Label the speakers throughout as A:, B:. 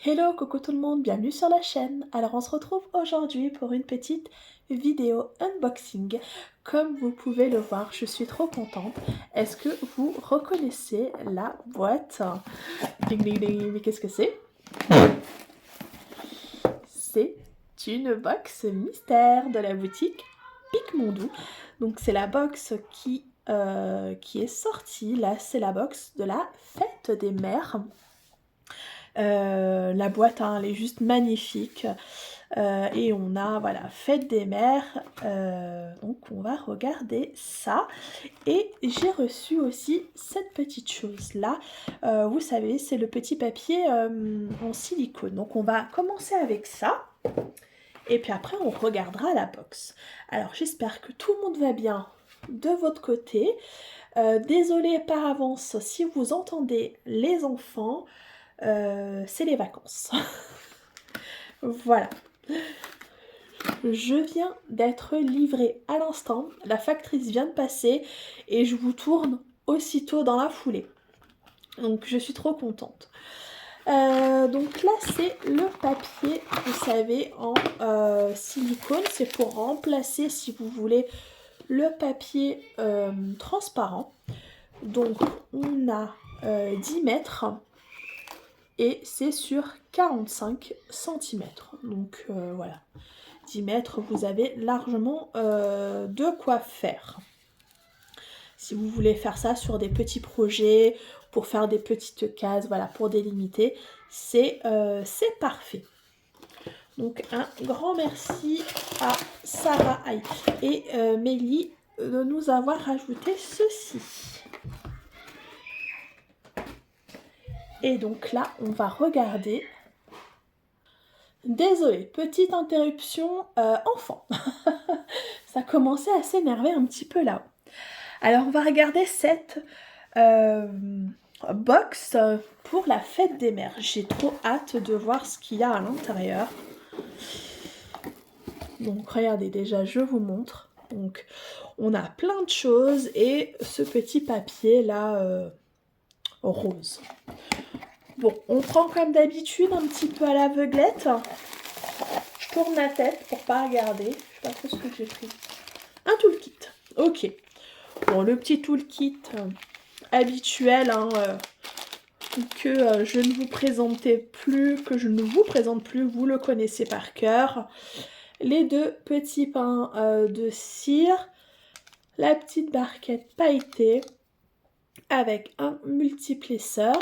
A: Hello, coucou tout le monde, bienvenue sur la chaîne. Alors on se retrouve aujourd'hui pour une petite vidéo unboxing. Comme vous pouvez le voir, je suis trop contente. Est-ce que vous reconnaissez la boîte? Ding ding ding, mais qu'est-ce que c'est? C'est une box mystère de la boutique Picmondou. Donc c'est la box qui est sortie. Là, c'est la box de la fête des mères. La boîte, hein, elle est juste magnifique. Et on a, voilà, fête des mères. Donc on va regarder ça. Et j'ai reçu aussi cette petite chose-là. Vous savez, c'est le petit papier en silicone. Donc on va commencer avec ça. Et puis après, on regardera la box. Alors j'espère que tout le monde va bien de votre côté. Désolée par avance si vous entendez les enfants. C'est les vacances. Voilà. Je viens d'être livrée à l'instant. La factrice vient de passer et je vous tourne aussitôt dans la foulée. Donc je suis trop contente. Donc là c'est le papier, vous savez, en silicone. C'est pour remplacer, si vous voulez, le papier transparent. Donc on a 10 mètres. Et c'est sur 45 cm. Donc voilà, 10 mètres, vous avez largement de quoi faire. Si vous voulez faire ça sur des petits projets, pour faire des petites cases, voilà, pour délimiter, c'est parfait. Donc un grand merci à Sarah et Mélie de nous avoir rajouté ceci. Et donc là, on va regarder. Désolée, petite interruption enfant. Ça commençait à s'énerver un petit peu là-haut. Alors on va regarder cette box pour la fête des mères. J'ai trop hâte de voir ce qu'il y a à l'intérieur. Donc regardez, déjà je vous montre. Donc on a plein de choses et ce petit papier là rose. Bon, on prend comme d'habitude un petit peu à l'aveuglette. Je tourne la tête pour pas regarder. Je sais pas trop ce que j'ai pris. Un toolkit. Ok. Bon, le petit toolkit habituel hein, que je ne vous présentais plus, que je ne vous présente plus, vous le connaissez par cœur. Les deux petits pains de cire, la petite barquette pailletée avec un multiplesseur,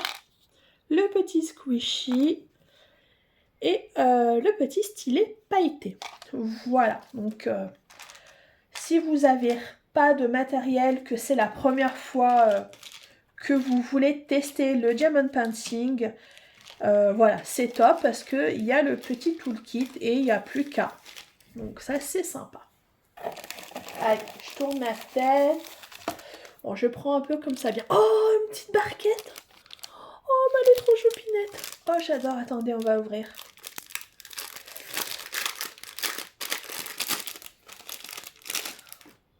A: le petit squishy et le petit stylet pailleté. Voilà, donc si vous n'avez pas de matériel, que c'est la première fois que vous voulez tester le diamond painting, voilà, c'est top parce qu'il y a le petit toolkit et il n'y a plus qu'à. Donc ça, c'est sympa. Allez, je tourne ma tête. Bon, je prends un peu comme ça bien. Oh, une petite barquette. Oh, mais elle est trop choupinette. Oh, j'adore. Attendez, on va ouvrir.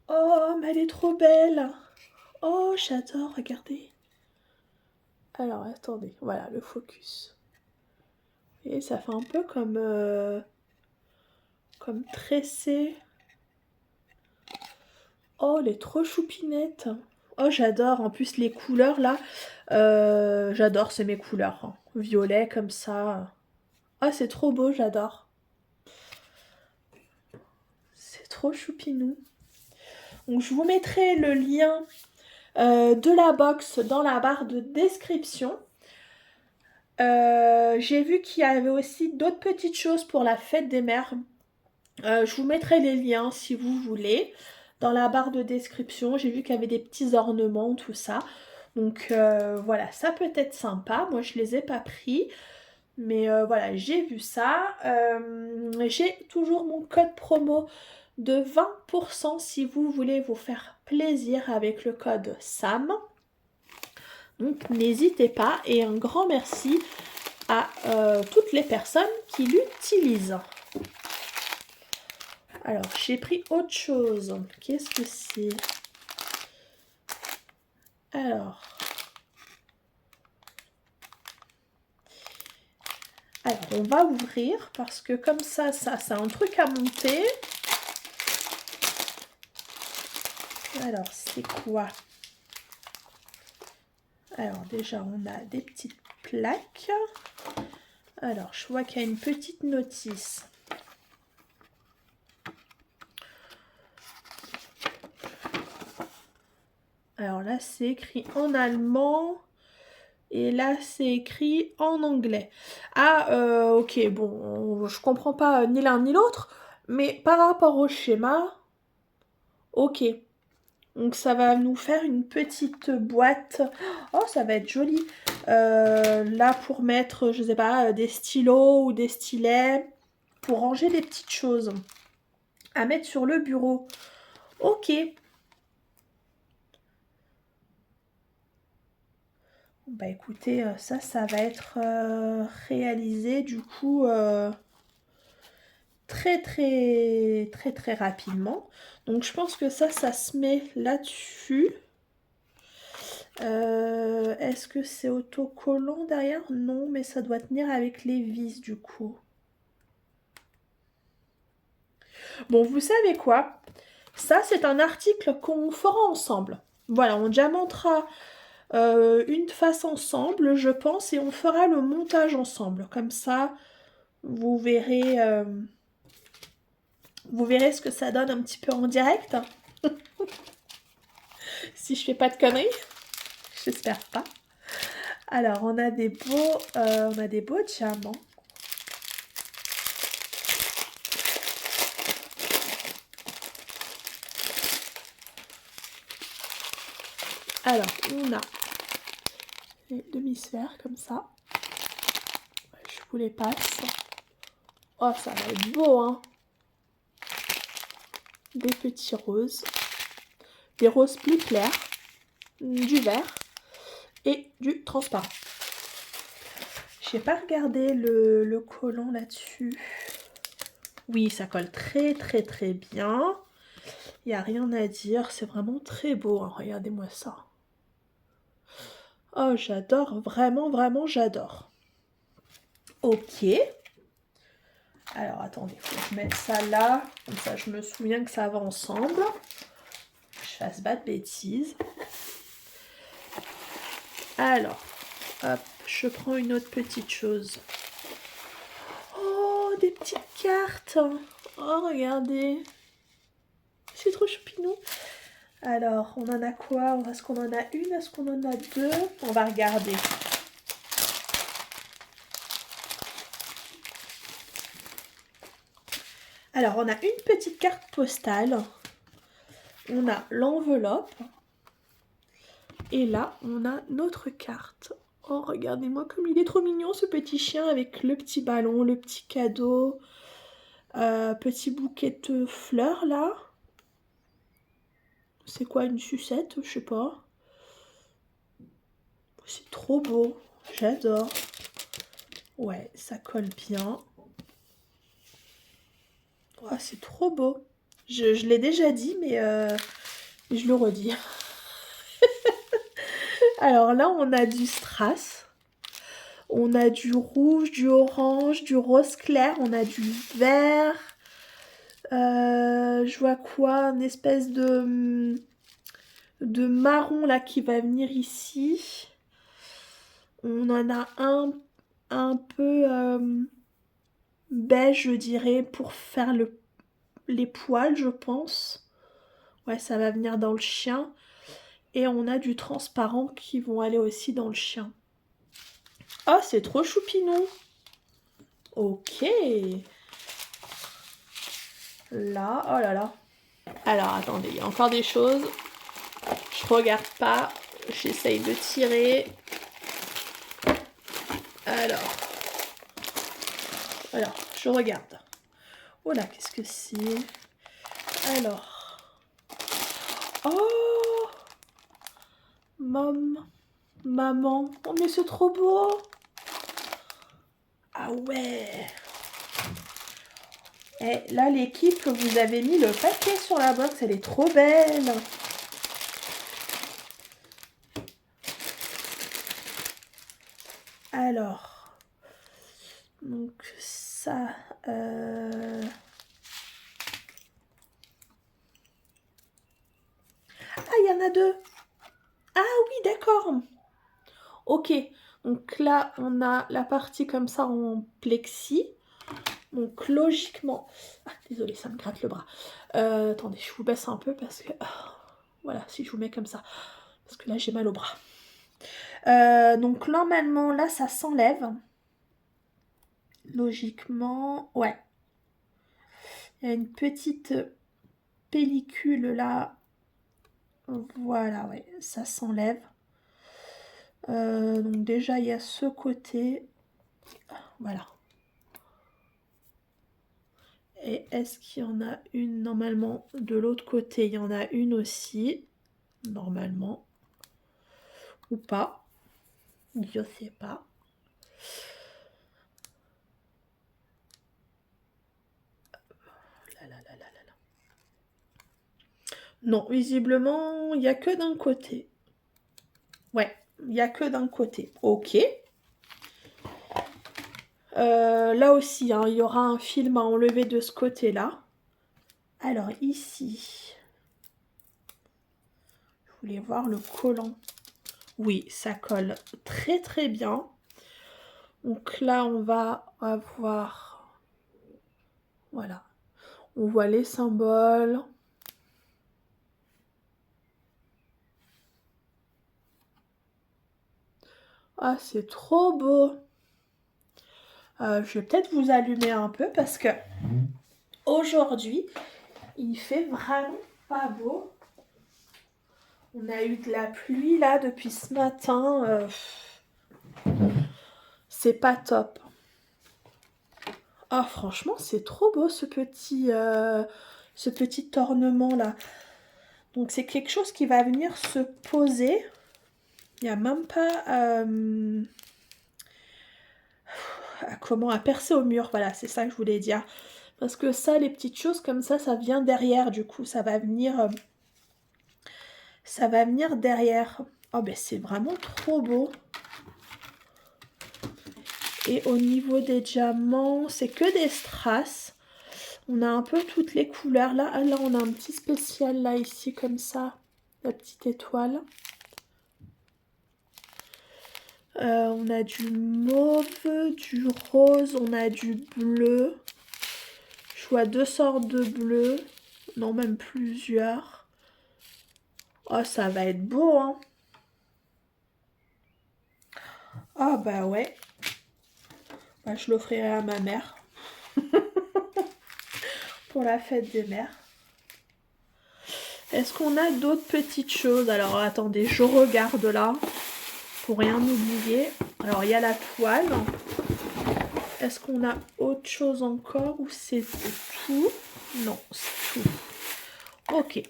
A: Oh, mais elle est trop belle. Oh, j'adore, regardez. Alors, attendez, voilà, le focus. Et ça fait un peu comme tressé. Oh, elle est trop choupinette. Oh, j'adore. En plus, les couleurs, là, j'adore, c'est mes couleurs. Hein. Violet, comme ça. Ah, c'est trop beau, j'adore. C'est trop choupinou. Donc, je vous mettrai le lien de la box dans la barre de description. J'ai vu qu'il y avait aussi d'autres petites choses pour la fête des mères. Je vous mettrai les liens si vous voulez dans la barre de description. J'ai vu qu'il y avait des petits ornements, tout ça. Donc voilà, ça peut être sympa. Moi, je les ai pas pris. Mais voilà, j'ai vu ça. J'ai toujours mon code promo de 20% si vous voulez vous faire plaisir avec le code SAM. Donc n'hésitez pas et un grand merci à toutes les personnes qui l'utilisent. Alors, j'ai pris autre chose. Qu'est-ce que c'est? Alors. Alors, on va ouvrir parce que comme ça, c'est un truc à monter. Alors, c'est quoi? Alors, déjà, on a des petites plaques. Alors, je vois qu'il y a une petite notice. Alors là, c'est écrit en allemand. Et là, c'est écrit en anglais. Ah, ok, bon, je comprends pas ni l'un ni l'autre. Mais par rapport au schéma, ok. Donc ça va nous faire une petite boîte. Oh, ça va être joli. Là, pour mettre, je sais pas, des stylos ou des stylets. Pour ranger des petites choses. À mettre sur le bureau. Ok. Bah écoutez, ça va être réalisé du coup très rapidement. Donc je pense que ça se met là-dessus. Est-ce que c'est autocollant derrière? Non, mais ça doit tenir avec les vis du coup. Bon, vous savez quoi? Ça, c'est un article qu'on fera ensemble. Voilà, on diamantera une face ensemble, je pense, et on fera le montage ensemble. Comme ça, vous verrez ce que ça donne un petit peu en direct. Si je fais pas de conneries. J'espère pas. Alors, on a des beaux diamants. Alors, on a les demi-sphères comme ça. Je vous les passe. Oh, ça va être beau, hein. Des petits roses. Des roses plus clairs. Du vert. Et du transparent. J'ai pas regardé le collant là-dessus. Oui, ça colle très bien. Il n'y a rien à dire. C'est vraiment très beau, hein. Regardez-moi ça. Oh, j'adore. Vraiment, j'adore. Ok. Alors, attendez, faut que je mette ça là. Comme ça, je me souviens que ça va ensemble. Je fasse pas de bêtises. Alors, hop, je prends une autre petite chose. Oh, des petites cartes. Oh, regardez. C'est trop choupinou. Alors, on en a quoi? Est-ce qu'on en a une? Est-ce qu'on en a deux? On va regarder. Alors, on a une petite carte postale. On a l'enveloppe. Et là, on a notre carte. Oh, regardez-moi comme il est trop mignon, ce petit chien avec le petit ballon, le petit cadeau. Petit bouquet de fleurs, là. C'est quoi, une sucette? Je sais pas. C'est trop beau. J'adore. Ouais, ça colle bien. Oh, c'est trop beau. Je l'ai déjà dit, mais je le redis. Alors là, on a du strass. On a du rouge, du orange, du rose clair. On a du vert. Je vois quoi? Une espèce de marron là qui va venir ici. On en a un peu beige, je dirais, pour faire les poils, je pense. Ouais, ça va venir dans le chien. Et on a du transparent qui vont aller aussi dans le chien. Oh, c'est trop choupinou. Ok. Là, oh là là. Alors, attendez, il y a encore des choses. Je regarde pas. J'essaye de tirer. Alors, je regarde. Oh là, qu'est-ce que c'est? Alors. Oh! Maman. Oh, mais c'est trop beau! Ah ouais! Et là, l'équipe, vous avez mis le paquet sur la box. Elle est trop belle! Alors. Donc ça... Ah, il y en a deux. Ah oui, d'accord. Ok, donc là, on a la partie comme ça en plexi. Donc logiquement... Ah, désolée, ça me gratte le bras. Attendez, je vous baisse un peu parce que... voilà, si je vous mets comme ça. Parce que là, j'ai mal au bras. Donc normalement, là, ça s'enlève. Logiquement, ouais. Il y a une petite pellicule là. Voilà, ouais, ça s'enlève. Donc déjà, il y a ce côté. Voilà. Et est-ce qu'il y en a une normalement de l'autre côté? Il y en a une aussi, normalement. Ou pas. Je sais pas. Là, là, là, là, là, là. Non, visiblement, il n'y a que d'un côté. Ouais, il n'y a que d'un côté. Ok. Là aussi, hein, il y aura un film à enlever de ce côté-là. Alors ici, je voulais voir le collant. Oui, ça colle très très bien. Donc là, on va avoir... Voilà. On voit les symboles. Ah, c'est trop beau. Je vais peut-être vous allumer un peu parce que aujourd'hui, il fait vraiment pas beau. On a eu de la pluie là depuis ce matin. C'est pas top. Ah, franchement, c'est trop beau ce petit ornement là. Donc c'est quelque chose qui va venir se poser. Il n'y a même pas à percer au mur. Voilà, c'est ça que je voulais dire. Parce que ça, les petites choses comme ça vient derrière. Du coup, ça va venir derrière. Oh ben c'est vraiment trop beau. Et au niveau des diamants, c'est que des strass. On a un peu toutes les couleurs. Là, là, on a un petit spécial là, ici, comme ça. La petite étoile. On a du mauve, du rose, on a du bleu. Je vois deux sortes de bleu. Non, même plusieurs. Oh, ça va être beau, hein. Ah, bah ouais. Bah, je l'offrirai à ma mère. Pour la fête des mères. Est-ce qu'on a d'autres petites choses? Alors, attendez, je regarde là. Pour rien oublier. Alors, il y a la toile. Est-ce qu'on a autre chose encore ou c'est tout? Non, c'est tout. Ok.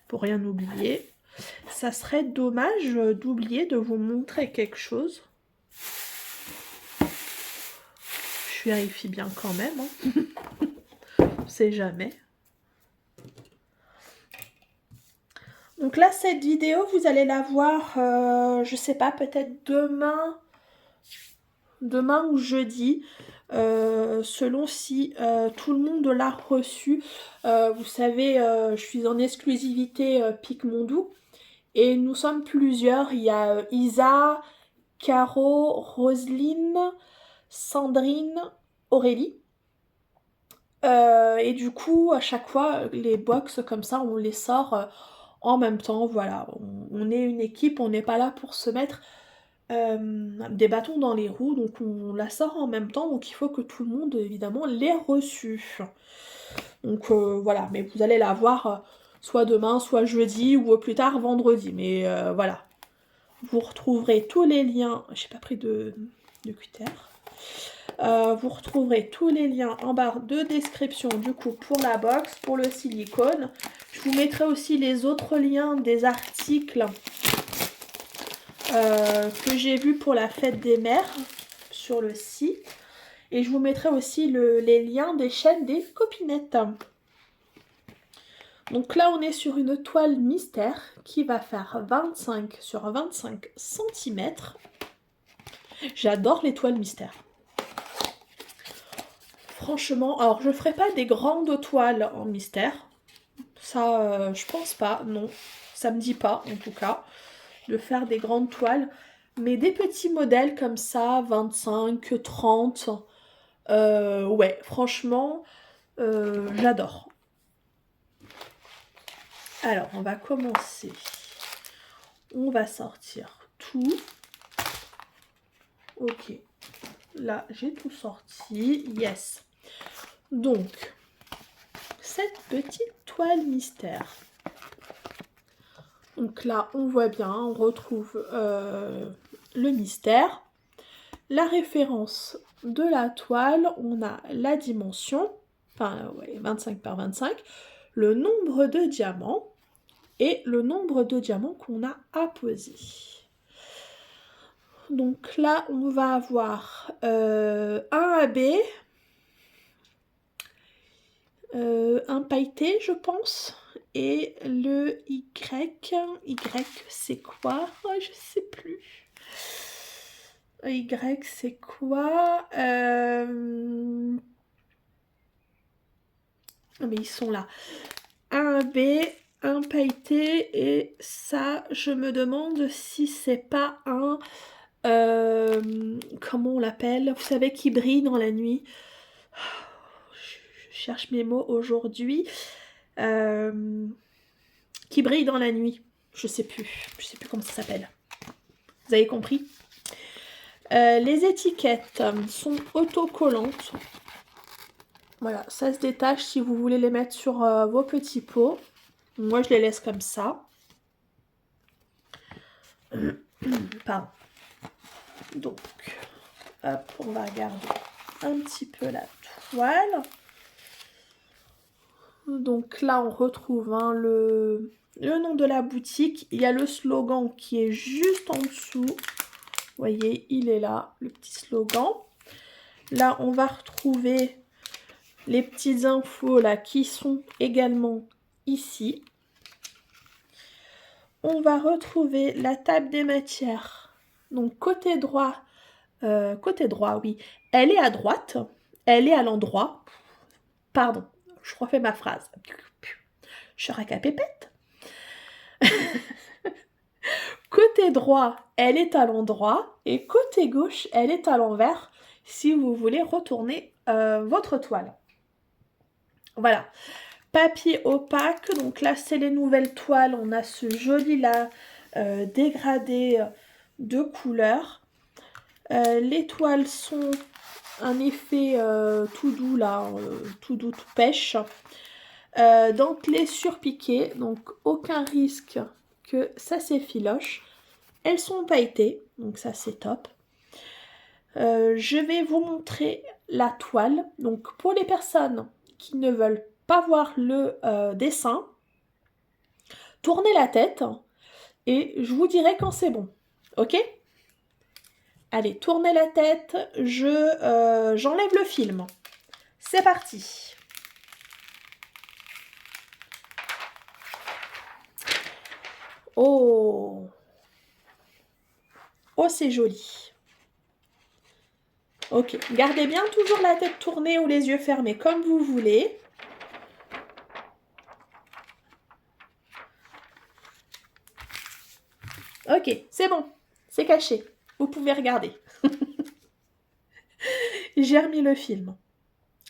A: Pour rien oublier. Ça serait dommage d'oublier de vous montrer quelque chose. Je vérifie bien quand même. Hein. On sait jamais. Donc là, cette vidéo, vous allez la voir, je sais pas, peut-être demain ou jeudi. Selon si tout le monde l'a reçu. Vous savez, je suis en exclusivité Picmondou. Et nous sommes plusieurs. Il y a Isa, Caro, Roselyne, Sandrine, Aurélie. Et du coup, à chaque fois, les box comme ça, on les sort en même temps. Voilà, on est une équipe, on n'est pas là pour se mettre des bâtons dans les roues. Donc on la sort en même temps. Donc il faut que tout le monde, évidemment, l'ait reçue. Donc voilà, mais vous allez la voir soit demain, soit jeudi ou au plus tard vendredi. Mais voilà. Vous retrouverez tous les liens. J'ai pas pris de cutter. Vous retrouverez tous les liens en barre de description du coup pour la box, pour le silicone. Je vous mettrai aussi les autres liens des articles que j'ai vus pour la fête des mères sur le site. Et je vous mettrai aussi les liens des chaînes des copinettes. Donc là, on est sur une toile mystère qui va faire 25 sur 25 cm. J'adore les toiles mystères. franchement, alors je ferai pas des grandes toiles en mystère. Ça, je pense pas, non. Ça me dit pas, en tout cas, de faire des grandes toiles. Mais des petits modèles comme ça, 25, 30, ouais, franchement, j'adore. Alors, on va commencer. On va sortir tout. Ok. Là, j'ai tout sorti. Yes. Donc, cette petite toile mystère. Donc là, on voit bien, on retrouve le mystère. La référence de la toile, on a la dimension, enfin, ouais, 25 par 25, le nombre de diamants et le nombre de diamants qu'on a à poser. Donc là, on va avoir un AB, un pailleté, je pense, et le Y. Y, c'est quoi? Oh, je sais plus. Y, c'est quoi? Mais ils sont là. Un B, un pailleté, et ça, je me demande si c'est pas un... comment on l'appelle? Vous savez, qui brille dans la nuit. Je cherche mes mots aujourd'hui. Qui brille dans la nuit. Je sais plus comment ça s'appelle. Vous avez compris? Les étiquettes sont autocollantes. Voilà, ça se détache si vous voulez les mettre sur vos petits pots. Moi, je les laisse comme ça. Pardon. Donc, hop, on va regarder un petit peu la toile. Donc là, on retrouve le nom de la boutique. Il y a le slogan qui est juste en dessous. Vous voyez, il est là, le petit slogan. Là, on va retrouver les petites infos là qui sont également ici. On va retrouver la table des matières. Donc côté droit, oui, elle est à droite, elle est à l'endroit. Pardon, je refais ma phrase. Je racapépète. Côté droit, elle est à l'endroit et côté gauche, elle est à l'envers si vous voulez retourner votre toile. Voilà. Papier opaque, donc là c'est les nouvelles toiles, on a ce joli là dégradé de couleurs. Les toiles sont un effet tout doux là, tout doux, tout pêche. Dentelées surpiquées, donc aucun risque que ça s'effiloche. Elles sont pailletées, donc ça c'est top. Je vais vous montrer la toile. Donc pour les personnes qui ne veulent pas voir le dessin, tournez la tête et je vous dirai quand c'est bon. Ok? Allez, tournez la tête, j'enlève le film. C'est parti. Oh! Oh, c'est joli. Ok, gardez bien toujours la tête tournée ou les yeux fermés, comme vous voulez. Ok, c'est bon, c'est caché. Vous pouvez regarder. J'ai remis le film.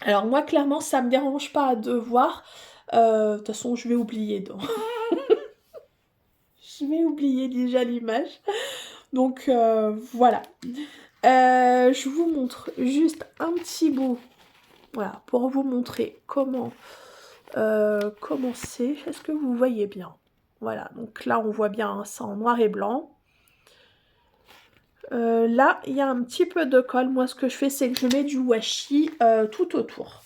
A: Alors moi, clairement, ça me dérange pas de voir. De toute façon, je vais oublier. Donc. Je vais oublier déjà l'image. Donc voilà. Je vous montre juste un petit bout. Voilà, pour vous montrer comment c'est. Est-ce que vous voyez bien? Voilà, donc là on voit bien ça en noir et blanc. Là, il y a un petit peu de colle. Moi, ce que je fais, c'est que je mets du washi tout autour.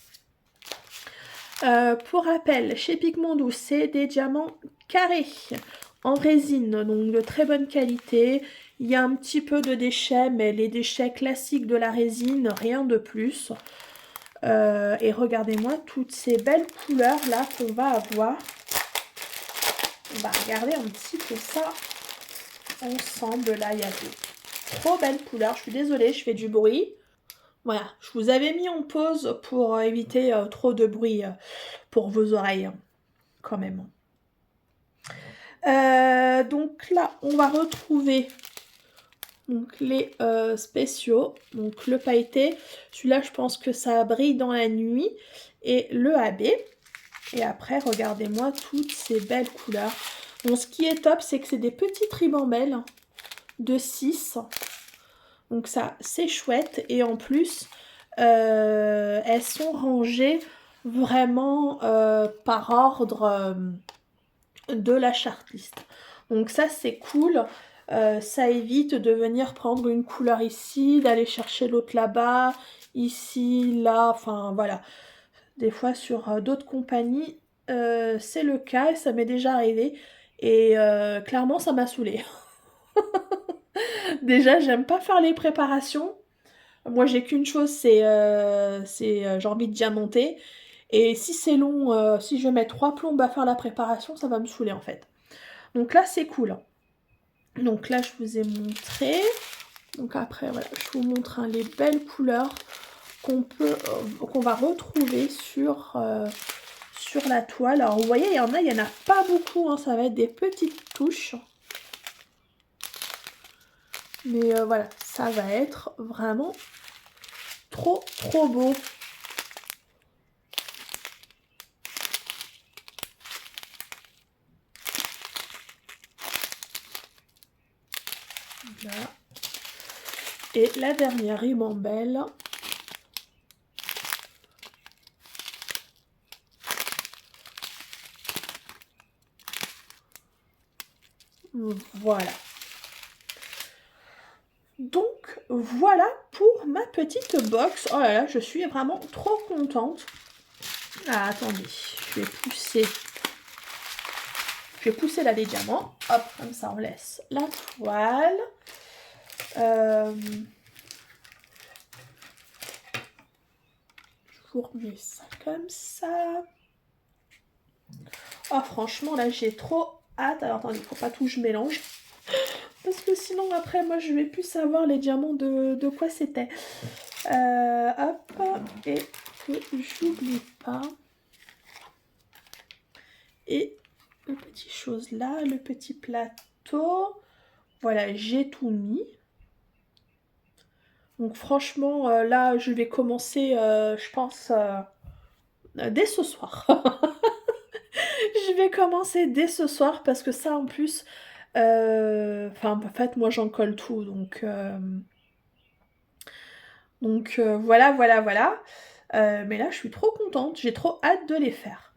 A: Pour rappel, chez Pigmondou, c'est des diamants carrés en résine, donc de très bonne qualité. Il y a un petit peu de déchets, mais les déchets classiques de la résine, rien de plus. Et regardez-moi toutes ces belles couleurs là qu'on va avoir. On va regarder un petit peu ça ensemble. Là, il y a de trop belles couleurs. Je suis désolée, je fais du bruit. Voilà, je vous avais mis en pause pour éviter trop de bruit pour vos oreilles, hein, quand même. Donc là, on va retrouver donc, les spéciaux. Donc le pailleté, celui-là, je pense que ça brille dans la nuit. Et le AB. Et après, regardez-moi toutes ces belles couleurs. Bon, ce qui est top, c'est que c'est des petites ribambelles de 6. Donc ça, c'est chouette. Et en plus, elles sont rangées vraiment par ordre de la chartlist. Donc ça, c'est cool. Ça évite de venir prendre une couleur ici, d'aller chercher l'autre là-bas, ici, là, enfin voilà. Des fois sur d'autres compagnies, c'est le cas et ça m'est déjà arrivé. Et clairement, ça m'a saoulée. Déjà, j'aime pas faire les préparations. Moi, j'ai qu'une chose, c'est j'ai envie de diamanter. Et si c'est long, si je mets 3 plombes à faire la préparation, ça va me saouler en fait. Donc là, c'est cool. Donc là, je vous ai montré. Donc après, voilà, je vous montre les belles couleurs qu'on va retrouver sur la toile. Alors vous voyez, il y en a pas beaucoup, hein, ça va être des petites touches. Mais voilà, ça va être vraiment trop beau. Là. Et la dernière ribambelle. Voilà. Donc voilà pour ma petite box. Oh là là, je suis vraiment trop contente. Ah, attendez, je vais pousser là les diamants. Hop, comme ça on laisse la toile. Je vous remets ça comme ça. Oh franchement là j'ai trop hâte. Alors attendez, faut pas tout je mélange. Parce que sinon après moi je vais plus savoir les diamants de quoi c'était. Hop, et que j'oublie pas. Et le petit chose là, le petit plateau. Voilà, j'ai tout mis. Donc franchement, là, je vais commencer, je pense, dès ce soir. Je vais commencer dès ce soir parce que ça, en plus, enfin, en fait, moi, j'en colle tout. Donc voilà, voilà, voilà. Mais là, je suis trop contente. J'ai trop hâte de les faire.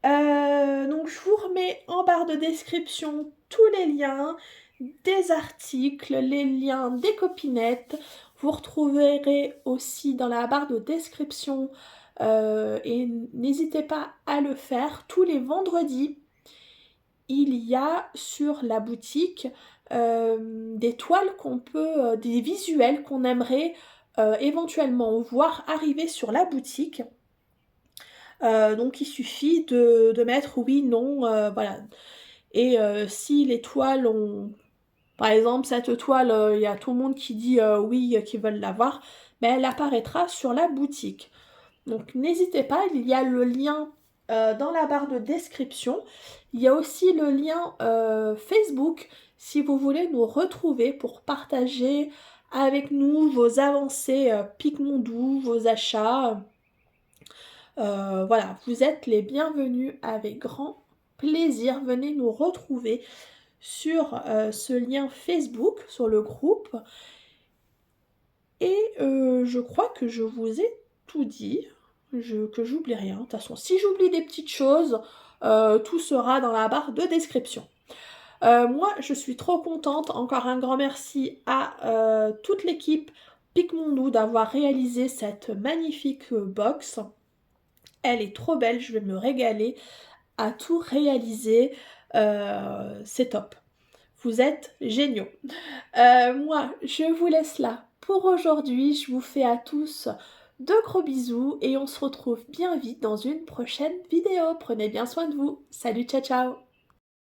A: Donc je vous remets en barre de description tous les liens des articles, les liens des copinettes. Vous retrouverez aussi dans la barre de description et n'hésitez pas à le faire tous les vendredis. Il y a sur la boutique des toiles qu'on peut, des visuels qu'on aimerait éventuellement voir arriver sur la boutique. Donc il suffit de mettre oui, non, voilà. Et si les toiles ont... Par exemple, cette toile, il y a tout le monde qui dit oui, qui veulent l'avoir, mais elle apparaîtra sur la boutique. Donc n'hésitez pas, il y a le lien dans la barre de description. Il y a aussi le lien Facebook si vous voulez nous retrouver pour partager avec nous vos avancées Picmondou, vos achats. Voilà, vous êtes les bienvenus avec grand plaisir. Venez nous retrouver sur ce lien Facebook, sur le groupe. Et je crois que je vous ai tout dit, que j'oublie rien. De toute façon, si j'oublie des petites choses, tout sera dans la barre de description. Moi, je suis trop contente. Encore un grand merci à toute l'équipe Picmondou d'avoir réalisé cette magnifique box. Elle est trop belle, je vais me régaler à tout réaliser. C'est top. Vous êtes géniaux. Moi, je vous laisse là pour aujourd'hui. Je vous fais à tous de gros bisous et on se retrouve bien vite dans une prochaine vidéo. Prenez bien soin de vous. Salut, ciao, ciao.